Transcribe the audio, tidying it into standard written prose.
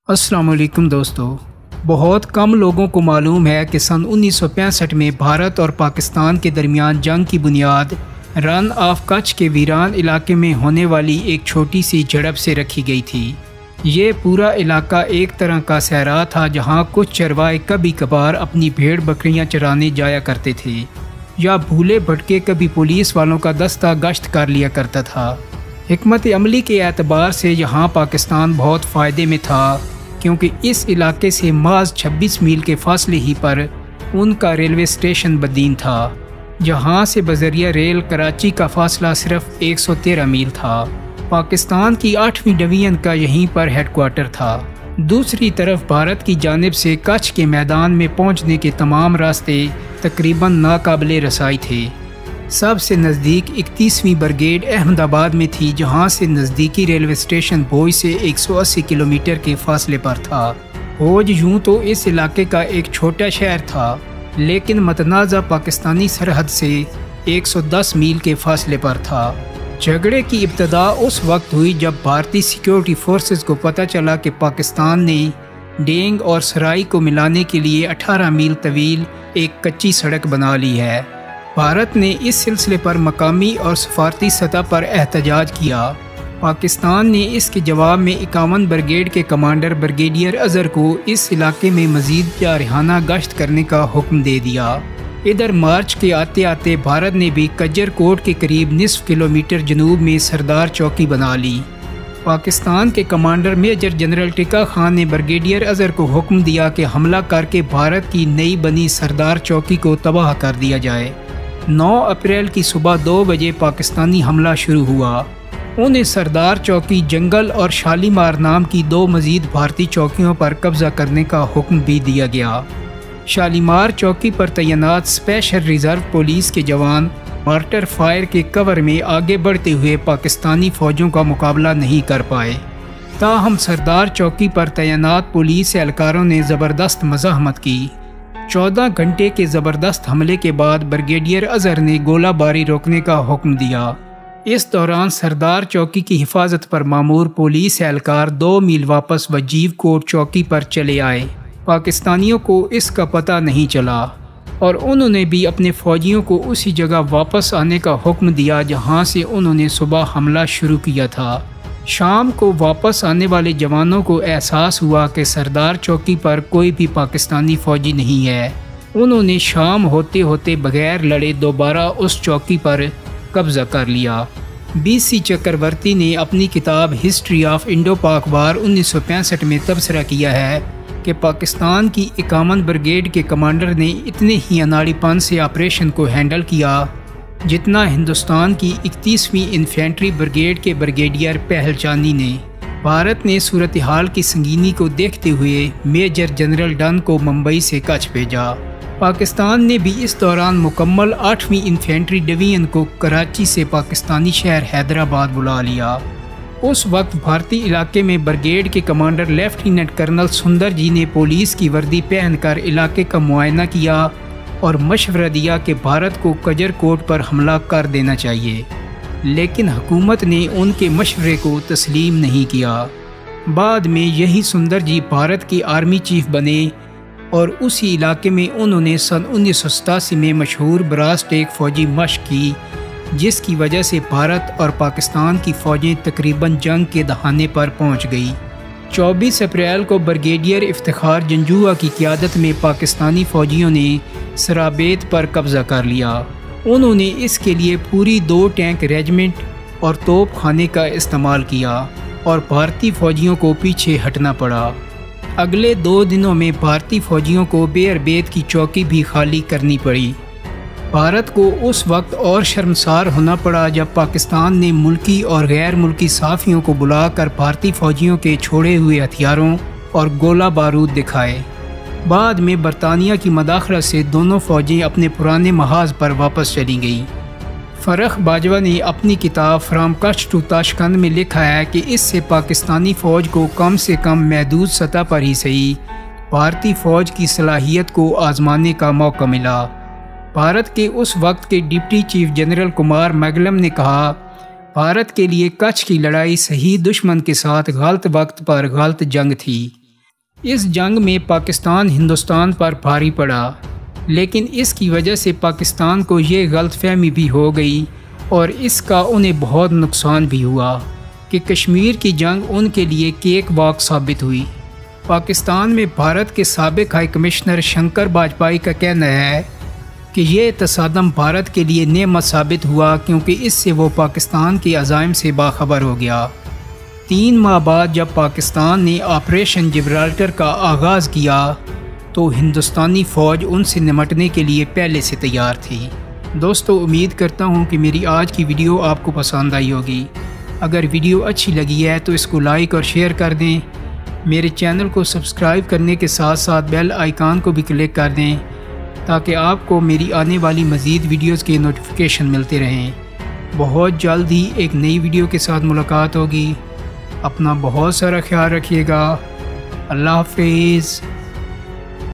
अस्सलाम वालेकुम दोस्तों। बहुत कम लोगों को मालूम है कि सन 1965 में भारत और पाकिस्तान के दरमियान जंग की बुनियाद रन ऑफ कच्छ के वीरान इलाके में होने वाली एक छोटी सी झड़प से रखी गई थी। ये पूरा इलाका एक तरह का सहरा था जहाँ कुछ चरवाहे कभी कभार अपनी भेड़ बकरियाँ चराने जाया करते थे या भूले भटके कभी पुलिस वालों का दस्ता गश्त कर लिया करता था। हिकमत अमली के एतबार से यहाँ पाकिस्तान बहुत फ़ायदे में था क्योंकि इस इलाके से महज 26 मील के फासले ही पर उनका रेलवे स्टेशन बदीन था, जहाँ से बजरिया रेल कराची का फासला सिर्फ 113 मील था। पाकिस्तान की 8वीं डिवीज़न का यहीं पर हेडक्वार्टर था। दूसरी तरफ भारत की जानिब से कच्छ के मैदान में पहुँचने के तमाम रास्ते तकरीबन नाकाबिले रसाई थे। सबसे नज़दीक 31वीं ब्रिगेड अहमदाबाद में थी, जहां से नज़दीकी रेलवे स्टेशन भोज से 180 किलोमीटर के फासले पर था। भोज यूं तो इस इलाके का एक छोटा शहर था, लेकिन मतनाज़ा पाकिस्तानी सरहद से 110 मील के फासले पर था। झगड़े की इब्तदा उस वक्त हुई जब भारतीय सिक्योरिटी फोर्सेस को पता चला कि पाकिस्तान ने डेंग और सराई को मिलाने के लिए 18 मील तवील एक कच्ची सड़क बना ली है। भारत ने इस सिलसिले पर मकामी और सफारती सतह पर एहतजाज किया। पाकिस्तान ने इसके जवाब में 51 ब्रिगेड के कमांडर ब्रिगेडियर अजहर को इस इलाके में मजीद जारहाना गश्त करने का हुक्म दे दिया। इधर मार्च के आते आते भारत ने भी कज्जर कोट के करीब निसफ किलोमीटर जनूब में सरदार चौकी बना ली। पाकिस्तान के commander major general Tikka Khan ने ब्रिगेडियर अजहर को हुक्म दिया कि हमला करके भारत की नई बनी सरदार चौकी को तबाह कर दिया जाए। 9 अप्रैल की सुबह 2 बजे पाकिस्तानी हमला शुरू हुआ। उन्हें सरदार चौकी, जंगल और शालीमार नाम की 2 मजीद भारतीय चौकियों पर कब्जा करने का हुक्म भी दिया गया। शालीमार चौकी पर तैनात स्पेशल रिजर्व पुलिस के जवान मार्टर फायर के कवर में आगे बढ़ते हुए पाकिस्तानी फ़ौजों का मुकाबला नहीं कर पाए। ताहम सरदार चौकी पर तैनात पुलिस एहलकारों ने ज़बरदस्त मज़ाहमत की। 14 घंटे के ज़बरदस्त हमले के बाद ब्रिगेडियर अजहर ने गोलाबारी रोकने का हुक्म दिया। इस दौरान सरदार चौकी की हिफाजत पर मामूर पुलिस एहलकार 2 मील वापस वजीव कोट चौकी पर चले आए। पाकिस्तानियों को इसका पता नहीं चला और उन्होंने भी अपने फ़ौजियों को उसी जगह वापस आने का हुक्म दिया जहां से उन्होंने सुबह हमला शुरू किया था। शाम को वापस आने वाले जवानों को एहसास हुआ कि सरदार चौकी पर कोई भी पाकिस्तानी फ़ौजी नहीं है। उन्होंने शाम होते होते बगैर लड़े दोबारा उस चौकी पर कब्ज़ा कर लिया। BC चक्रवर्ती ने अपनी किताब हिस्ट्री ऑफ इंडो पाक वार 1965 में तबसरा किया है कि पाकिस्तान की 51 ब्रिगेड के कमांडर ने इतने ही अनाड़ीपन से ऑपरेशन को हैंडल किया जितना हिंदुस्तान की 31वीं इन्फेंट्री ब्रिगेड के ब्रिगेडियर पहलचानी ने। भारत ने सूरत हाल की संगीनी को देखते हुए मेजर जनरल डन को मुंबई से कच्छ भेजा। पाकिस्तान ने भी इस दौरान मुकम्मल 8वीं इन्फेंट्री डिवीज़न को कराची से पाकिस्तानी शहर हैदराबाद बुला लिया। उस वक्त भारतीय इलाके में ब्रिगेड के कमांडर लेफ्टिनेंट कर्नल सुंदर जी ने पुलिस की वर्दी पहनकर इलाके का मुआयना किया और मशवरा दिया कि भारत को कजर कोट पर हमला कर देना चाहिए, लेकिन हुकूमत ने उनके मशवरे को तस्लीम नहीं किया। बाद में यही सुंदर जी भारत की आर्मी चीफ बने और उसी इलाके में उन्होंने सन 1987 में मशहूर ब्रास टेक फ़ौजी मशक की, जिसकी वजह से भारत और पाकिस्तान की फ़ौजें तकरीबन जंग के दहाने पर पहुंच गई। 24 अप्रैल को ब्रिगेडियर इफ्तिखार जंजुआ की क़ियादत में पाकिस्तानी फ़ौजियों ने सराबेत पर कब्ज़ा कर लिया। उन्होंने इसके लिए पूरी 2 टैंक रेजिमेंट और तोप खाने का इस्तेमाल किया और भारतीय फ़ौजियों को पीछे हटना पड़ा। अगले 2 दिनों में भारतीय फ़ौजियों को बेअरबेत की चौकी भी खाली करनी पड़ी। भारत को उस वक्त और शर्मसार होना पड़ा जब पाकिस्तान ने मुल्की और गैर मुल्की साफ़ियों को बुलाकर भारतीय फ़ौजियों के छोड़े हुए हथियारों और गोला बारूद दिखाए। बाद में बरतानिया की मदाखलत से दोनों फ़ौजें अपने पुराने महाज पर वापस चली गईं। फ़रख बाजवा ने अपनी किताब फ्राम कच्छ टू ताशकंद में लिखा है कि इससे पाकिस्तानी फ़ौज को कम से कम महदूद सतह पर ही सही भारतीय फ़ौज की सलाहियत को आजमाने का मौका मिला। भारत के उस वक्त के डिप्टी चीफ जनरल कुमार मैगलम ने कहा, भारत के लिए कच्छ की लड़ाई सही दुश्मन के साथ गलत वक्त पर गलत जंग थी। इस जंग में पाकिस्तान हिंदुस्तान पर भारी पड़ा, लेकिन इसकी वजह से पाकिस्तान को ये गलतफहमी भी हो गई और इसका उन्हें बहुत नुकसान भी हुआ कि कश्मीर की जंग उनके लिए केक वॉक साबित हुई। पाकिस्तान में भारत के साबिक हाई कमिश्नर शंकर बाजपाई का कहना है कि ये तसादम भारत के लिए नेमत साबित हुआ, क्योंकि इससे वो पाकिस्तान के अज़ाइम से बाखबर हो गया। 3 माह बाद जब पाकिस्तान ने ऑपरेशन जिब्राल्टर का आगाज़ किया तो हिंदुस्तानी फ़ौज उनसे निमटने के लिए पहले से तैयार थी। दोस्तों, उम्मीद करता हूँ कि मेरी आज की वीडियो आपको पसंद आई होगी। अगर वीडियो अच्छी लगी है तो इसको लाइक और शेयर कर दें। मेरे चैनल को सब्सक्राइब करने के साथ साथ बेल आइकन को भी क्लिक कर दें ताकि आपको मेरी आने वाली मज़ीद वीडियोस के नोटिफिकेशन मिलते रहें। बहुत जल्द ही एक नई वीडियो के साथ मुलाकात होगी। अपना बहुत सारा ख्याल रखिएगा। अल्लाह हाफ़िज़।